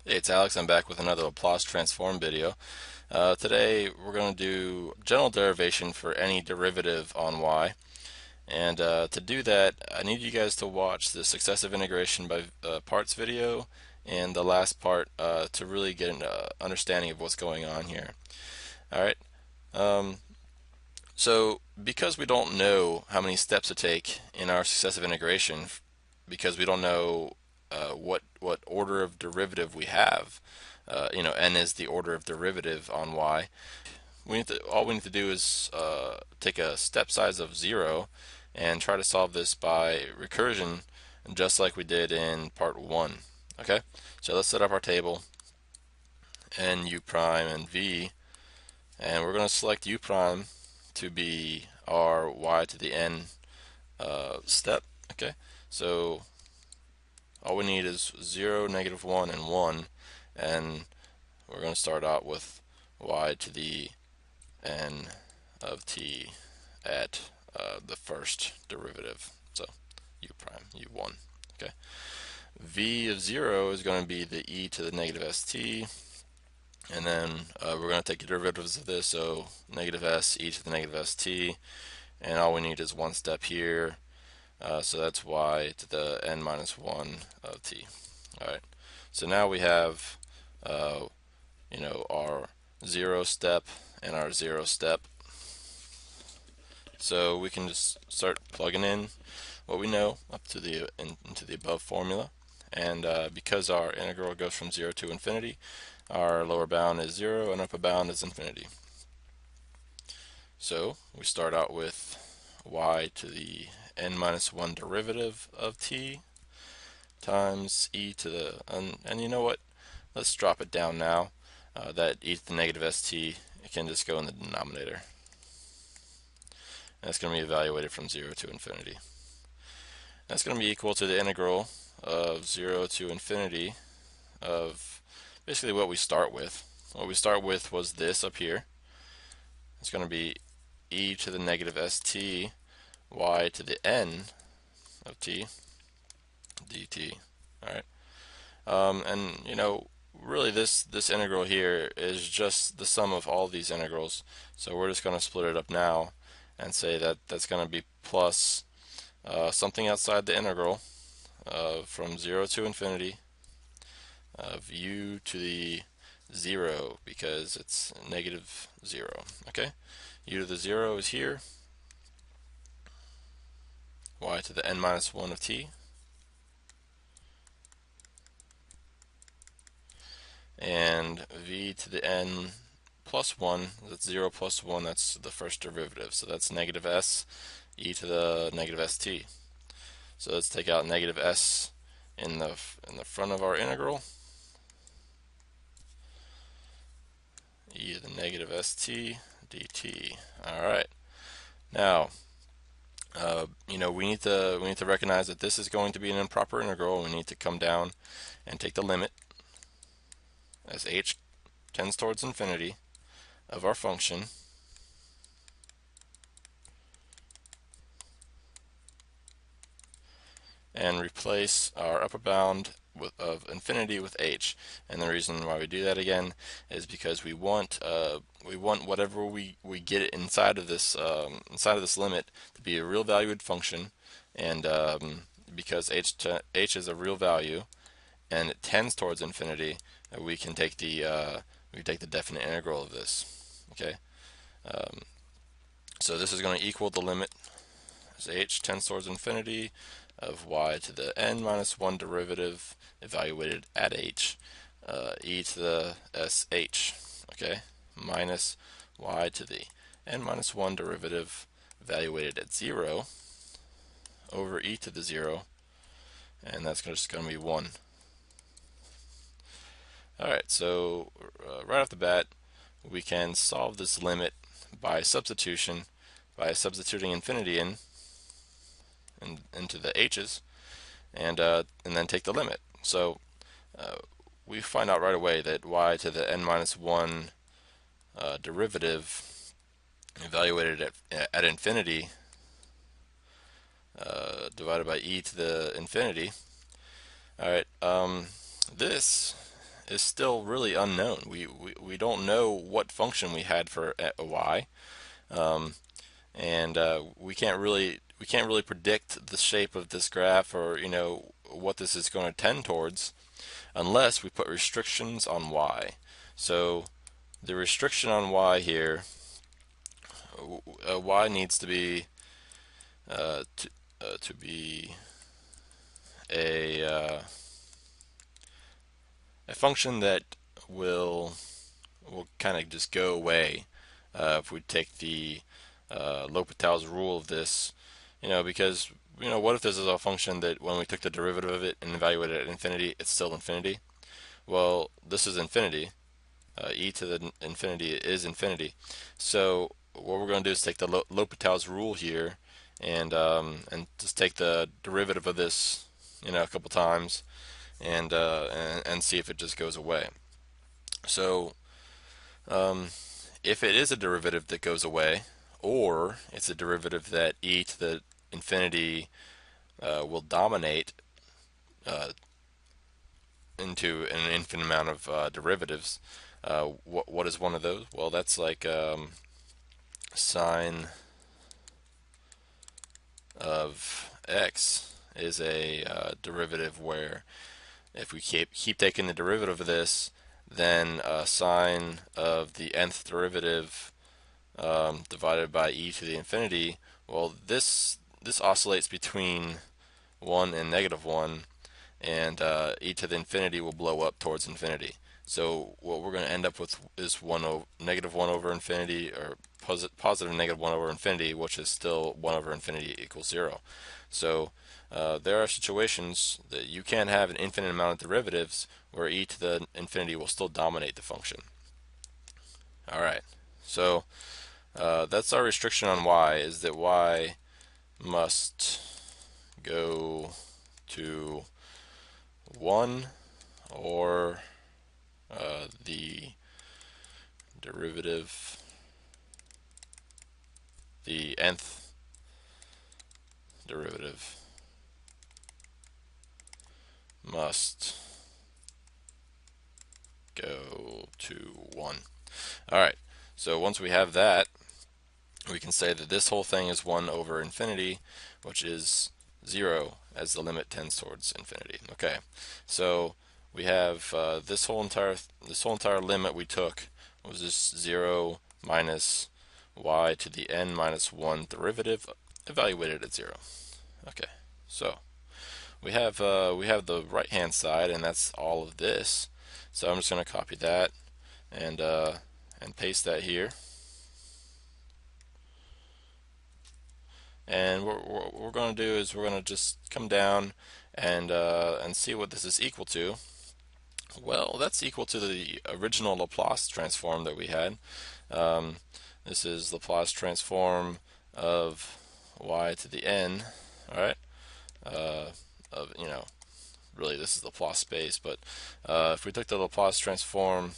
Hey, it's Alex. I'm back with another Laplace transform video. Today we're going to do general derivation for any derivative on y. And to do that, I need you guys to watch the successive integration by parts video and the last part to really get an understanding of what's going on here. All right. Um, so because we don't know how many steps to take in our successive integration, because we don't know what order of derivative we have, n is the order of derivative on y. All we need to do is take a step size of 0 and try to solve this by recursion, just like we did in part 1. Okay, so let's set up our table, n, u prime, and v, and we're going to select u prime to be our y to the n step. Okay, so all we need is 0, -1, and 1, and we're going to start out with y to the n of t at the first derivative, so u prime, u1. Okay, v of 0 is going to be the e to the -st, and then we're going to take the derivatives of this, so -s, e to the -st, and all we need is one step here, so that's y to the n-1 of t. Alright, so now we have our 0 step and our 0 step. So we can just start plugging in what we know up to into the above formula. And because our integral goes from 0 to infinity, our lower bound is 0 and upper bound is infinity. So we start out with y to the n-1 derivative of t times e to the, and you know what, let's drop it down now. That e to the -st, it can just go in the denominator. And it's going to be evaluated from 0 to infinity. That's going to be equal to the integral of 0 to infinity of basically what we start with. What we start with was this up here. It's going to be e to the -st y to the n of t dt. Alright. And really this integral here is just the sum of all these integrals. So we're just going to split it up now and say that that's going to be plus something outside the integral from 0 to infinity of u to the 0, because it's -0. Okay, u to the 0 is here, y to the n-1 of t, and v to the n plus 1, that's 0 plus 1, that's the first derivative, so that's -s e to the -st. So let's take out -s in the front of our integral, e to the -st dt. All right, now we need to recognize that this is going to be an improper integral. We need to come down and take the limit as h tends towards infinity of our function, and replace our upper bound of infinity with h. And the reason why we do that again is because we want whatever we get inside of this limit to be a real valued function, and because h is a real value and it tends towards infinity, we can take the definite integral of this. Okay, so this is going to equal the limit as h tends towards infinity of y to the n-1 derivative evaluated at h, e to the sh, okay, minus y to the n-1 derivative evaluated at 0 over e to the 0, and that's just going to be 1. Alright, so right off the bat, we can solve this limit by substitution, by substituting infinity into the h's, and then take the limit. So we find out right away that y to the n-1 derivative evaluated at infinity divided by e to the infinity. All right, this is still really unknown. We don't know what function we had for y, and we can't really predict the shape of this graph, or what this is going to tend towards, unless we put restrictions on y. So the restriction on y here, y needs to be to be a a function that will kind of just go away if we take the L'Hopital's rule of this, because what if this is a function that when we took the derivative of it and evaluated it at infinity, it's still infinity? Well, this is infinity. E to the infinity is infinity. So what we're going to do is take the L'Hopital's rule here, and just take the derivative of this, a couple times, and see if it just goes away. So if it is a derivative that goes away, or it's a derivative that e to the infinity will dominate into an infinite amount of derivatives, what is one of those? Well, that's like sine of x is a derivative where if we keep taking the derivative of this, then sine of the nth derivative divided by e to the infinity, well, this oscillates between 1 and -1, and e to the infinity will blow up towards infinity. So what we're going to end up with is -1 over infinity, or positive -1 over infinity, which is still 1 over infinity equals 0. So there are situations that you can have an infinite amount of derivatives where e to the infinity will still dominate the function. Alright, so that's our restriction on y, is that y must go to 1, or the derivative, the nth derivative must go to 1. Alright, so once we have that, we can say that this whole thing is 1 over infinity, which is 0 as the limit tends towards infinity. Okay, so we have this whole entire limit we took was this 0 minus y to the n minus 1 derivative evaluated at 0. Okay, so we have the right hand side, and that's all of this. So I'm just going to copy that and paste that here. And what we're going to do is we're going to just come down and see what this is equal to. Well, that's equal to the original Laplace transform that we had. This is Laplace transform of y to the n. All right, of really this is Laplace space, but if we took the Laplace transform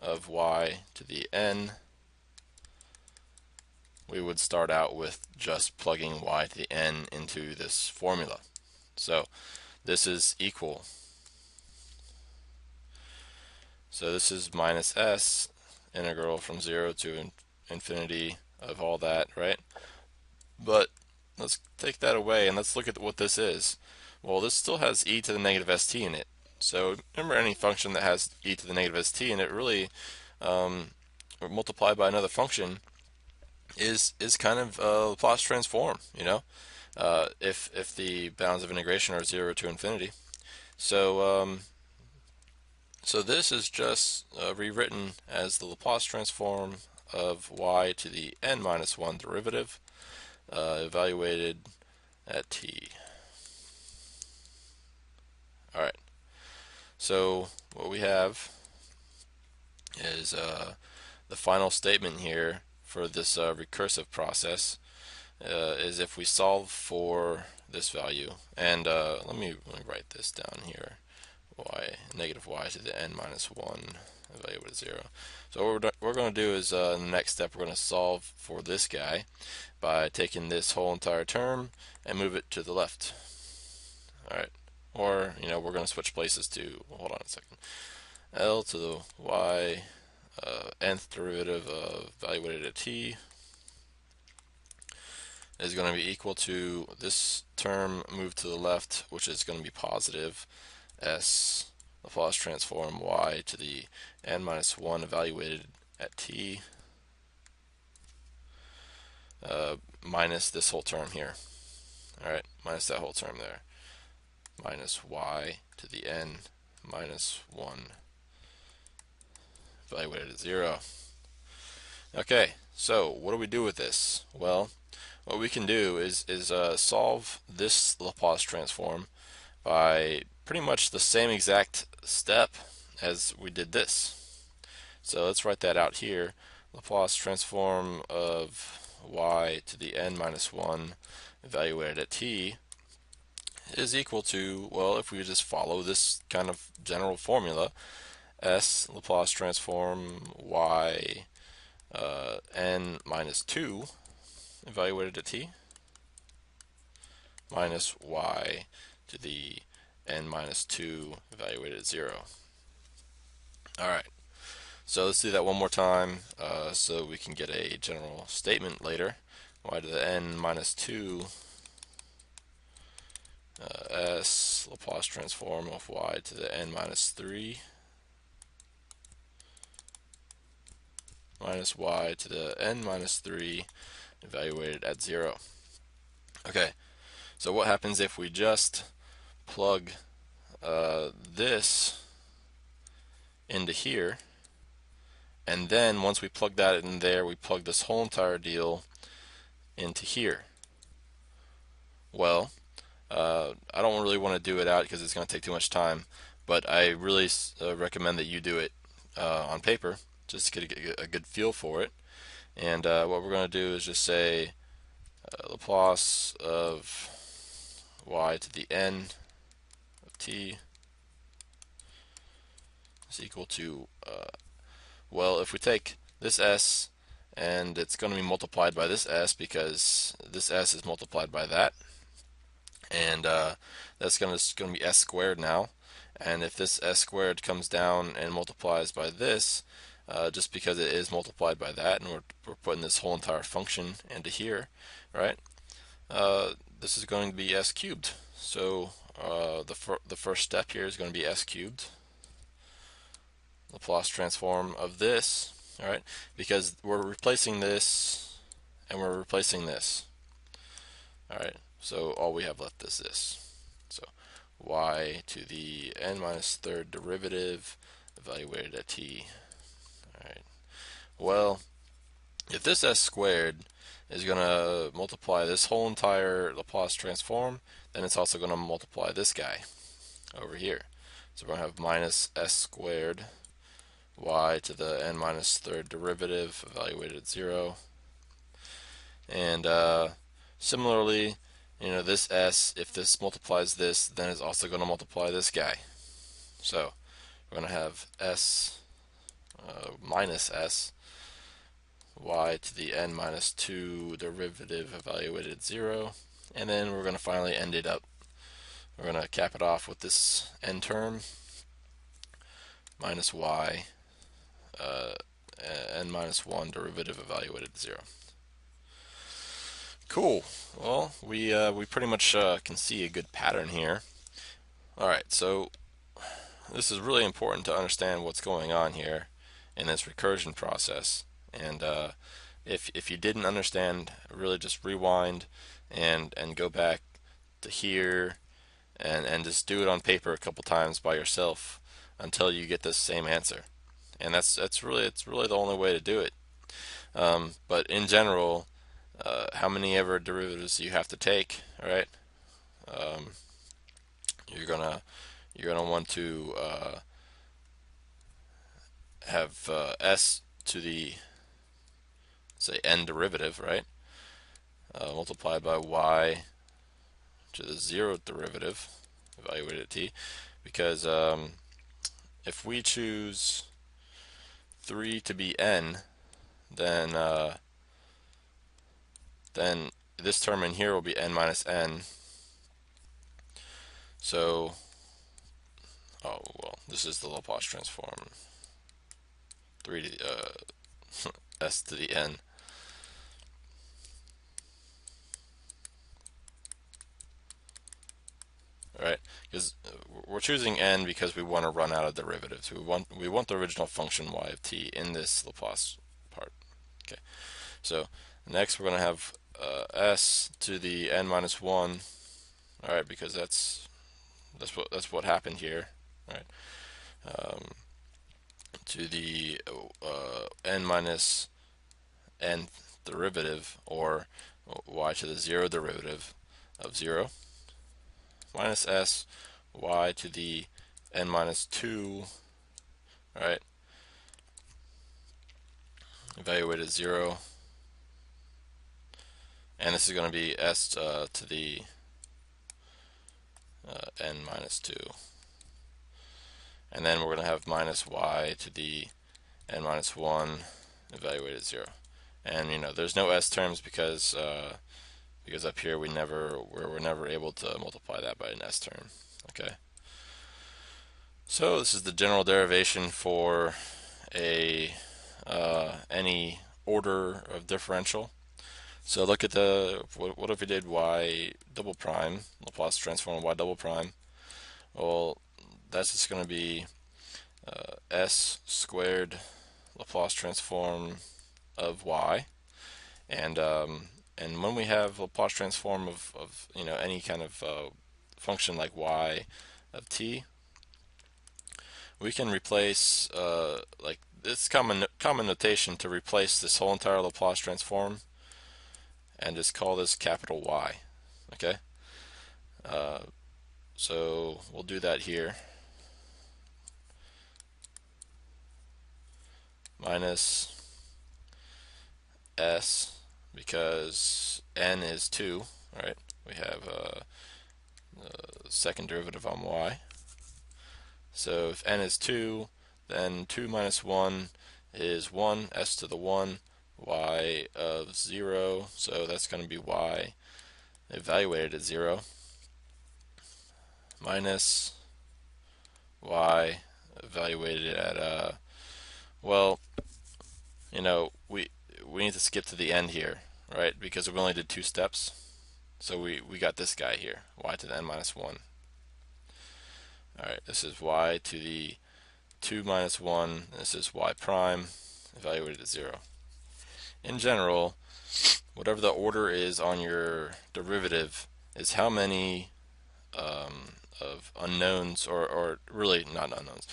of y to the n, we would start out with just plugging y to the n into this formula. So this is equal. So this is minus s, integral from 0 to infinity of all that, right? But let's take that away and let's look at what this is. Well, this still has e to the negative st in it. So remember, any function that has e to the negative st in it, really, or multiplied by another function, is kind of a Laplace transform, if the bounds of integration are 0 to infinity. So so this is just rewritten as the Laplace transform of y to the n minus 1 derivative evaluated at t. Alright, so what we have is the final statement here for this recursive process is if we solve for this value, and let me write this down here, negative y to the n minus 1 evaluated at 0. So what we're going to do is in the next step, we're going to solve for this guy by taking this whole entire term and move it to the left. Alright, or we're going to switch places to, hold on a second, L to the y nth derivative of evaluated at t is going to be equal to this term moved to the left, which is going to be positive s Laplace transform y to the n minus 1 evaluated at t minus this whole term here. Alright, minus that whole term there. Minus y to the n minus 1 evaluated at 0. Okay, so what do we do with this? Well, what we can do is solve this Laplace transform by pretty much the same exact step as we did this. So let's write that out here. Laplace transform of y to the n minus 1 evaluated at t is equal to, well, if we just follow this kind of general formula, s Laplace transform y n minus 2 evaluated at t minus y to the n minus 2 evaluated at 0. Alright, so let's do that one more time so we can get a general statement later. Y to the n minus 2 s Laplace transform of y to the n minus 3 minus y to the n minus 3 evaluated at 0. Okay, so what happens if we just plug this into here, and then once we plug that in there, we plug this whole entire deal into here? Well, I don't really want to do it out because it's going to take too much time, but I really recommend that you do it on paper just to get a good feel for it. And what we're going to do is just say Laplace of y to the n of t is equal to, well, if we take this s and it's going to be multiplied by this s because this s is multiplied by that, and that's going to be s squared now. And if this s squared comes down and multiplies by this, just because it is multiplied by that, and we're putting this whole entire function into here, right? This is going to be s cubed. So the first step here is going to be s cubed, Laplace transform of this, all right? Because we're replacing this and we're replacing this, all right? So all we have left is this. So y to the n minus third derivative evaluated at t. All right. Well, if this s squared is going to multiply this whole entire Laplace transform, then it's also going to multiply this guy over here. So we're going to have minus s squared y to the n minus third derivative evaluated at 0. And similarly, this s, if this multiplies this, then it's also going to multiply this guy. So we're going to have s minus s y to the n minus 2 derivative evaluated at 0. And then we're going to finally end it up. We're going to cap it off with this n term minus y n minus 1 derivative evaluated at 0. Cool. Well, we pretty much can see a good pattern here. Alright, so this is really important to understand what's going on here in this recursion process. And if you didn't understand, really just rewind and go back to here and just do it on paper a couple times by yourself until you get this same answer. And it's really the only way to do it. But in general, how many ever derivatives you have to take, all right? You're gonna want to have s to the, say, n derivative, right? Multiplied by y to the 0th derivative evaluated at t, because if we choose 3 to be n, then this term in here will be n minus n. So Oh, well, this is the Laplace transform 3 to s to the n. Right? Because we're choosing n because we want to run out of derivatives. We want the original function y of t in this Laplace part. Okay. So next we're going to have s to the n minus 1. All right, because that's what happened here. All right. To the n minus n derivative, or y to the 0 derivative of 0, minus s y to the n minus 2, right, evaluated 0, and this is going to be s to the n minus 2, and then we're going to have minus y to the n minus 1 evaluated 0. And there's no s terms because up here we're never able to multiply that by an s term. Okay. So this is the general derivation for any order of differential. So look at what if we did y double prime, Laplace transform y double prime. Well, that's just going to be s squared Laplace transform of y, and when we have Laplace transform of any kind of function like y of t, we can replace like this common notation to replace this whole entire Laplace transform and just call this capital Y. Okay, so we'll do that here. Minus s, because n is 2, right? We have second derivative on y. So if n is 2, then 2 minus 1 is 1, s to the 1, y of 0, so that's going to be y evaluated at 0, minus y evaluated at, well, we need to skip to the end here, right? Because we only did 2 steps. So we got this guy here, y to the n minus 1. Alright, this is y to the 2 minus 1, this is y prime, evaluated at 0. In general, whatever the order is on your derivative is how many of unknowns, or really not unknowns,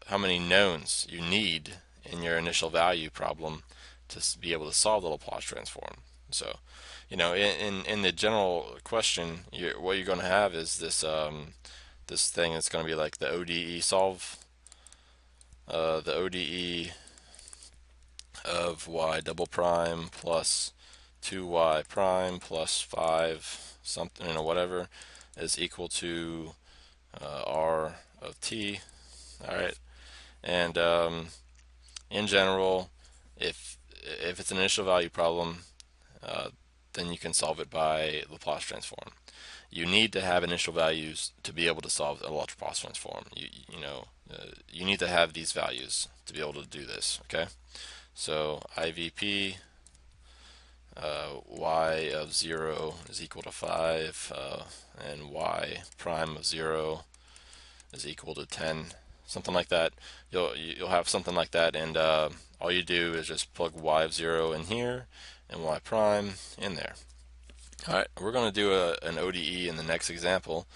how many knowns you need in your initial value problem to be able to solve the Laplace transform. So, in the general question, what you're going to have is this thing that's going to be like the ODE solve, the ODE of y double prime plus 2y prime plus 5 something, whatever, is equal to r of t. All right, and in general, if it's an initial value problem, then you can solve it by Laplace transform. You need to have initial values to be able to solve a Laplace transform. You need to have these values to be able to do this. Okay, so IVP y of 0 is equal to 5, and y prime of 0 is equal to 10, something like that. You'll have something like that, and all you do is just plug y of 0 in here and y prime in there. Alright, we're going to do an ODE in the next example,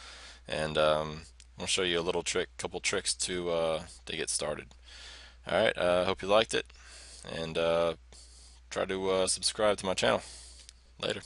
and I'll show you a little couple tricks to get started. Alright, hope you liked it, and try to subscribe to my channel. Later.